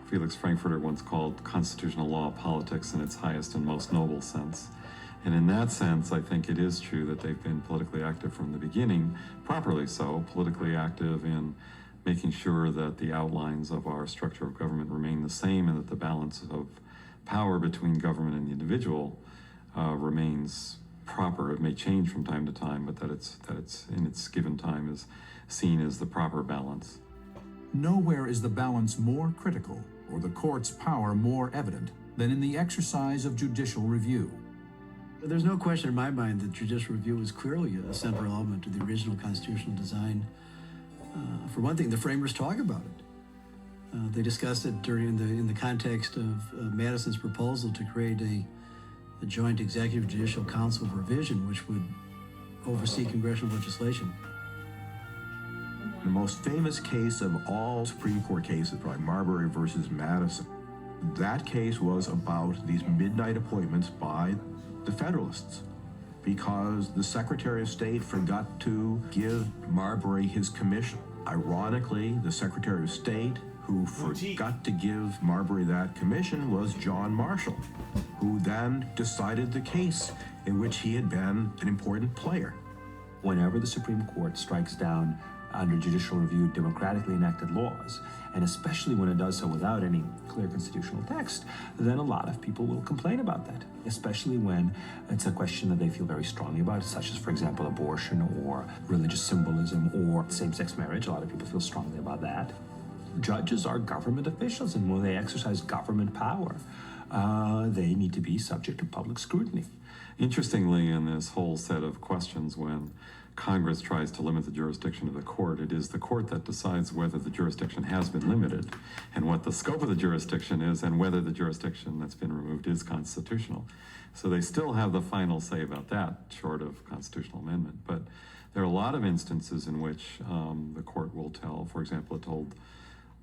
Felix Frankfurter once called constitutional law politics in its highest and most noble sense. And in that sense, I think it is true that they've been politically active from the beginning, properly so, politically active in making sure that the outlines of our structure of government remain the same and that the balance of power between government and the individual remains proper. It may change from time to time, but that it's in its given time is seen as the proper balance. Nowhere is the balance more critical or the court's power more evident than in the exercise of judicial review. There's no question in my mind that judicial review was clearly a central element to the original constitutional design. For one thing, the framers talk about it. They discussed it in the context of Madison's proposal to create a joint executive judicial council of revision, which would oversee congressional legislation. The most famous case of all Supreme Court cases, probably Marbury versus Madison. That case was about these midnight appointments by the Federalists because the Secretary of State forgot to give Marbury his commission. Ironically, the Secretary of State who forgot to give Marbury that commission was John Marshall, who then decided the case in which he had been an important player. Whenever the Supreme Court strikes down under judicial review democratically enacted laws, and especially when it does so without any clear constitutional text, then a lot of people will complain about that, especially when it's a question that they feel very strongly about, such as, for example, abortion or religious symbolism or same-sex marriage. A lot of people feel strongly about that. Judges are government officials, and when they exercise government power, they need to be subject to public scrutiny. Interestingly, in this whole set of questions, when Congress tries to limit the jurisdiction of the court, it is the court that decides whether the jurisdiction has been limited and what the scope of the jurisdiction is and whether the jurisdiction that's been removed is constitutional. So they still have the final say about that, short of constitutional amendment. But there are a lot of instances in which the court will tell, for example, it told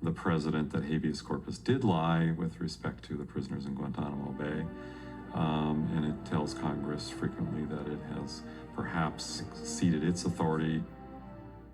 the president that habeas corpus did lie with respect to the prisoners in Guantanamo Bay. And it tells Congress frequently that it has perhaps exceeded its authority